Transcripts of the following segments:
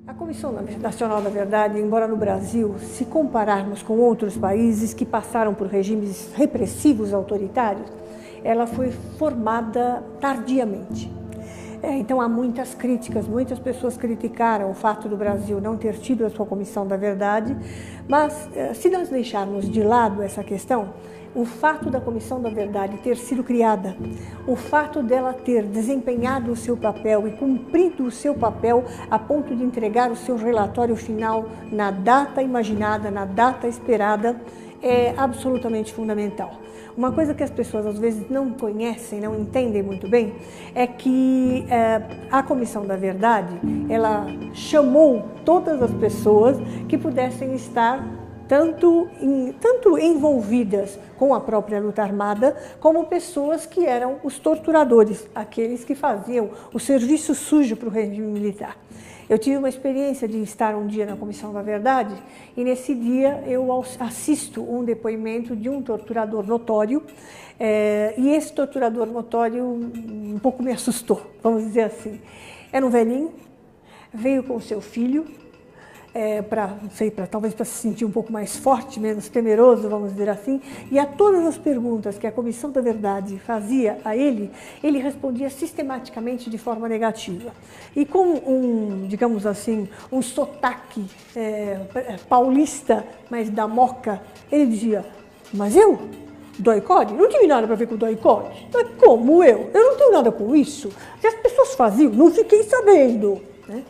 A Comissão Nacional da Verdade, embora no Brasil, se compararmos com outros países que passaram por regimes repressivos autoritários, ela foi formada tardiamente. Então há muitas críticas, muitas pessoas criticaram o fato do Brasil não ter tido a sua Comissão da Verdade, mas se nós deixarmos de lado essa questão, o fato da Comissão da Verdade ter sido criada, o fato dela ter desempenhado o seu papel e cumprido o seu papel a ponto de entregar o seu relatório final na data imaginada, na data esperada, é absolutamente fundamental. Uma coisa que as pessoas às vezes não conhecem, não entendem muito bem, é que a Comissão da Verdade, ela chamou todas as pessoas que pudessem estar tanto envolvidas com a própria luta armada, como pessoas que eram os torturadores, aqueles que faziam o serviço sujo para o regime militar. Eu tive uma experiência de estar um dia na Comissão da Verdade e nesse dia eu assisto um depoimento de um torturador notório e esse torturador notório um pouco me assustou, vamos dizer assim. Era um velhinho, veio com o seu filho, talvez para se sentir um pouco mais forte, menos temeroso, vamos dizer assim, e a todas as perguntas que a Comissão da Verdade fazia a ele, ele respondia sistematicamente de forma negativa. E com digamos assim, um sotaque paulista, mas da Moca, ele dizia: mas eu? DOI-CODE? Não tive nada para ver com o DOI-CODE. Mas como eu? Eu não tenho nada com isso. Se as pessoas faziam, não fiquei sabendo, né?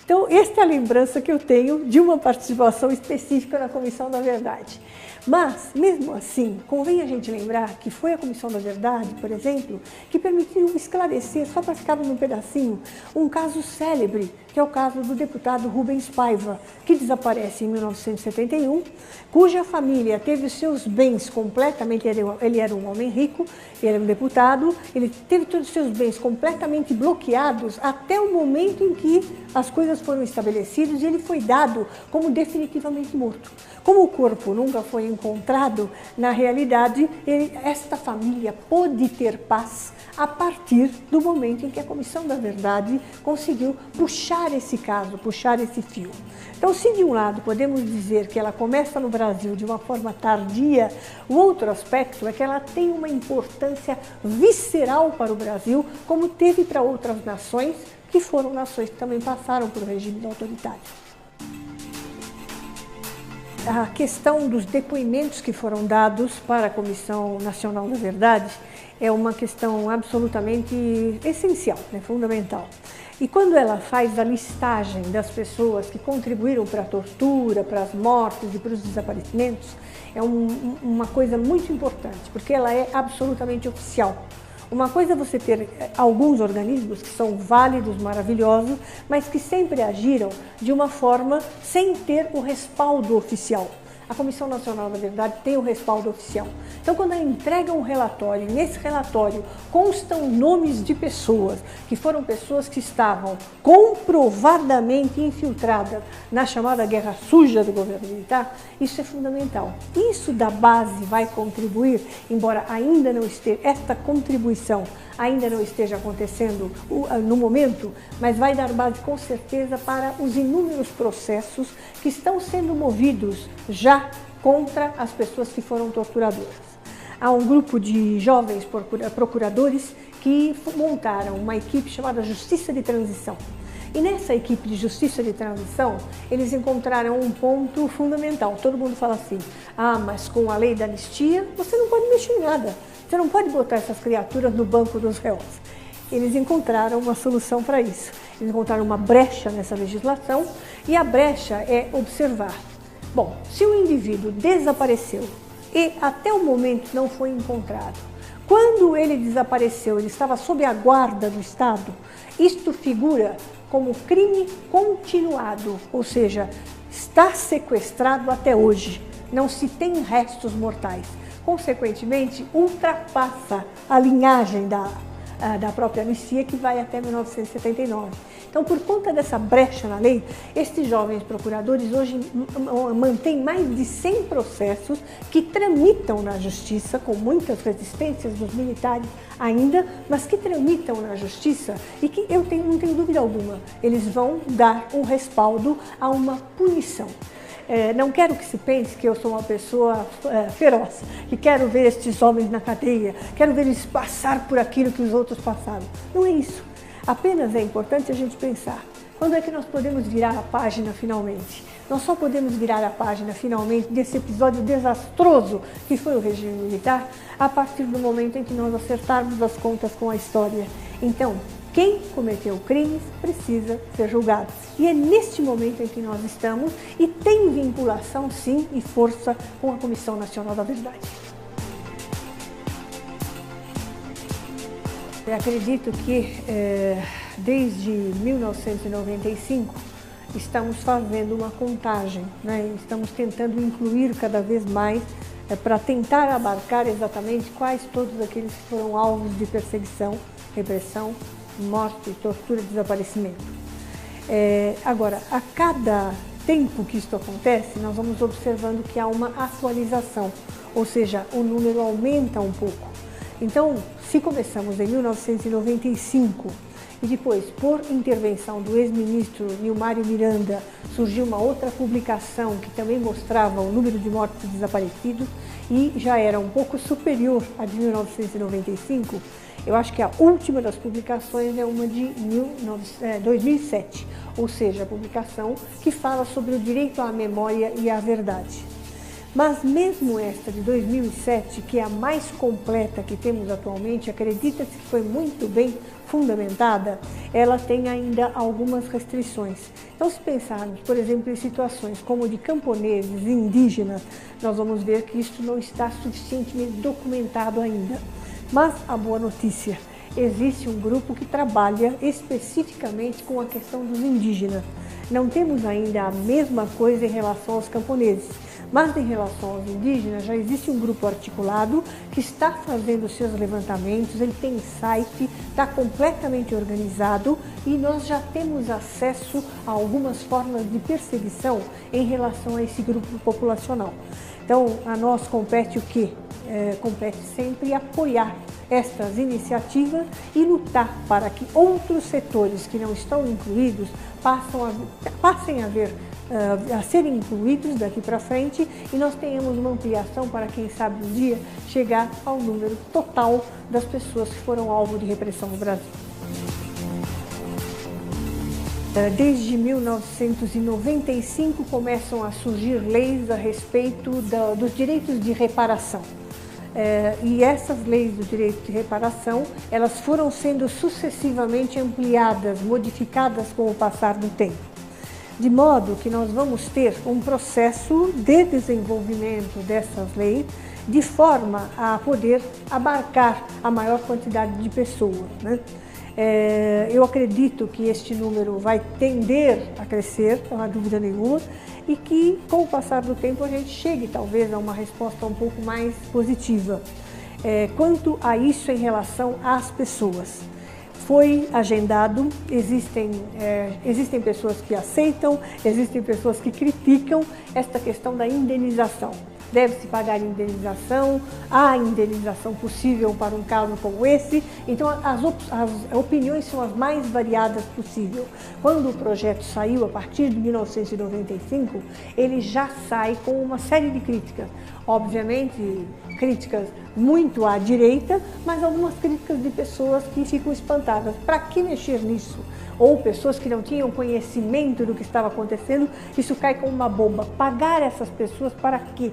Então, esta é a lembrança que eu tenho de uma participação específica na Comissão da Verdade. Mas, mesmo assim, convém a gente lembrar que foi a Comissão da Verdade, por exemplo, que permitiu esclarecer, só para ficar num pedacinho, um caso célebre, que é o caso do deputado Rubens Paiva, que desaparece em 1971, cuja família teve os seus bens completamente, ele era um homem rico, ele era um deputado, ele teve todos os seus bens completamente bloqueados até o momento em que as coisas foram estabelecidas e ele foi dado como definitivamente morto. Como o corpo nunca foi encontrado, na realidade, esta família pôde ter paz a partir do momento em que a Comissão da Verdade conseguiu puxar esse caso, puxar esse fio. Então, se de um lado podemos dizer que ela começa no Brasil de uma forma tardia, o outro aspecto é que ela tem uma importância visceral para o Brasil, como teve para outras nações, que foram nações que também passaram por regime autoritário. A questão dos depoimentos que foram dados para a Comissão Nacional da Verdade é uma questão absolutamente essencial, né, fundamental. E quando ela faz a listagem das pessoas que contribuíram para a tortura, para as mortes e para os desaparecimentos, é uma coisa muito importante, porque ela é absolutamente oficial. Uma coisa é você ter alguns organismos que são válidos, maravilhosos, mas que sempre agiram de uma forma sem ter o respaldo oficial. A Comissão Nacional da Verdade tem o respaldo oficial. Então, quando ela entrega um relatório, nesse relatório constam nomes de pessoas, que foram pessoas que estavam comprovadamente infiltradas na chamada guerra suja do governo militar, isso é fundamental. Isso da base vai contribuir, embora ainda não esteja, esta contribuição ainda não esteja acontecendo no momento, mas vai dar base com certeza para os inúmeros processos que estão sendo movidos já contra as pessoas que foram torturadoras. Há um grupo de jovens procuradores que montaram uma equipe chamada Justiça de Transição. E nessa equipe de Justiça de Transição, eles encontraram um ponto fundamental. Todo mundo fala assim: ah, mas com a lei da anistia, você não pode mexer em nada. Você não pode botar essas criaturas no banco dos réus. Eles encontraram uma solução para isso. Eles encontraram uma brecha nessa legislação e a brecha é observar. Bom, se o indivíduo desapareceu e até o momento não foi encontrado, quando ele desapareceu, ele estava sob a guarda do Estado, isto figura como crime continuado, ou seja, está sequestrado até hoje, não se tem restos mortais. Consequentemente, ultrapassa a linhagem da própria anistia, que vai até 1979. Então, por conta dessa brecha na lei, estes jovens procuradores hoje mantêm mais de 100 processos que tramitam na justiça, com muitas resistências dos militares ainda, mas que tramitam na justiça e que não tenho dúvida alguma, eles vão dar um respaldo a uma punição. Não quero que se pense que eu sou uma pessoa feroz, que quero ver estes homens na cadeia, quero ver eles passar por aquilo que os outros passaram. Não é isso. Apenas é importante a gente pensar, quando é que nós podemos virar a página finalmente? Nós só podemos virar a página finalmente desse episódio desastroso que foi o regime militar a partir do momento em que nós acertarmos as contas com a história. Então, quem cometeu crimes precisa ser julgado. E é neste momento em que nós estamos e tem vinculação, sim, e força com a Comissão Nacional da Verdade. Eu acredito que desde 1995 estamos fazendo uma contagem, né? Estamos tentando incluir cada vez mais para tentar abarcar exatamente quais todos aqueles que foram alvos de perseguição, repressão, morte, tortura, desaparecimento. Agora, a cada tempo que isto acontece, nós vamos observando que há uma atualização, ou seja, o número aumenta um pouco. Então, se começamos em 1995 e depois, por intervenção do ex-ministro Nilmário Miranda, surgiu uma outra publicação que também mostrava o número de mortos e desaparecidos e já era um pouco superior à de 1995, eu acho que a última das publicações é uma de 2007, ou seja, a publicação que fala sobre o direito à memória e à verdade. Mas mesmo esta de 2007, que é a mais completa que temos atualmente, acredita-se que foi muito bem fundamentada, ela tem ainda algumas restrições. Então, se pensarmos, por exemplo, em situações como de camponeses, indígenas, nós vamos ver que isso não está suficientemente documentado ainda. Mas a boa notícia, existe um grupo que trabalha especificamente com a questão dos indígenas. Não temos ainda a mesma coisa em relação aos camponeses, mas em relação aos indígenas já existe um grupo articulado que está fazendo seus levantamentos, ele tem site, está completamente organizado e nós já temos acesso a algumas formas de perseguição em relação a esse grupo populacional. Então, a nós compete o quê? Compete sempre apoiar estas iniciativas e lutar para que outros setores que não estão incluídos passem a serem incluídos daqui para frente e nós tenhamos uma ampliação para, quem sabe, um dia chegar ao número total das pessoas que foram alvo de repressão no Brasil. Desde 1995 começam a surgir leis a respeito dos direitos de reparação. E essas leis do direito de reparação, elas foram sendo sucessivamente ampliadas, modificadas com o passar do tempo. De modo que nós vamos ter um processo de desenvolvimento dessas leis de forma a poder abarcar a maior quantidade de pessoas, né? Eu acredito que este número vai tender a crescer, não há dúvida nenhuma, e que com o passar do tempo a gente chegue talvez a uma resposta um pouco mais positiva. Quanto a isso em relação às pessoas, foi agendado, existem pessoas que aceitam, existem pessoas que criticam esta questão da indenização. Deve-se pagar indenização, há indenização possível para um caso como esse, então as opiniões são as mais variadas possível. Quando o projeto saiu, a partir de 1995, ele já sai com uma série de críticas. Obviamente, críticas muito à direita, mas algumas críticas de pessoas que ficam espantadas. Para que mexer nisso? Ou pessoas que não tinham conhecimento do que estava acontecendo, isso cai como uma bomba. Pagar essas pessoas para quê?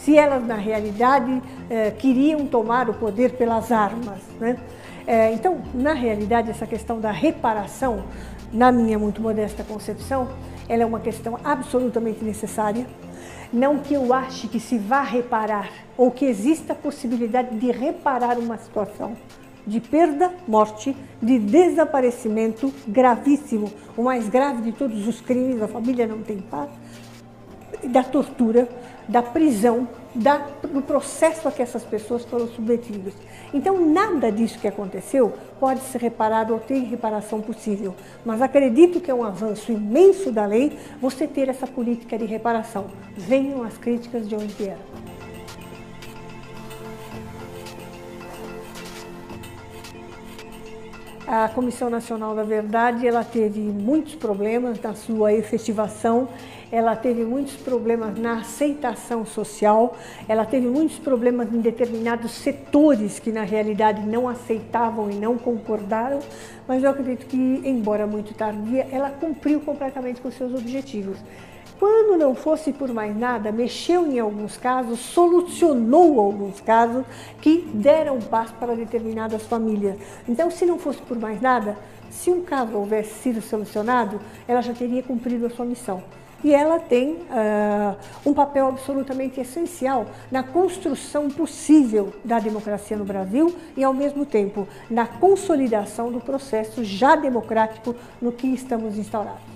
Se elas, na realidade, queriam tomar o poder pelas armas, né? Então, na realidade, essa questão da reparação, na minha muito modesta concepção, ela é uma questão absolutamente necessária. Não que eu ache que se vá reparar, ou que exista a possibilidade de reparar uma situação de perda, morte, de desaparecimento gravíssimo, o mais grave de todos os crimes, a família não tem paz, da tortura, da prisão do processo a que essas pessoas foram submetidas. Então, nada disso que aconteceu pode ser reparado ou tem reparação possível. Mas acredito que é um avanço imenso da lei você ter essa política de reparação. Venham as críticas de onde vieram. A Comissão Nacional da Verdade, ela teve muitos problemas na sua efetivação, ela teve muitos problemas na aceitação social, ela teve muitos problemas em determinados setores que na realidade não aceitavam e não concordaram, mas eu acredito que, embora muito tardia, ela cumpriu completamente com seus objetivos. Quando não fosse por mais nada, mexeu em alguns casos, solucionou alguns casos que deram paz para determinadas famílias. Então, se não fosse por mais nada, se um caso houvesse sido solucionado, ela já teria cumprido a sua missão. E ela tem um papel absolutamente essencial na construção possível da democracia no Brasil e, ao mesmo tempo, na consolidação do processo já democrático no que estamos instaurados.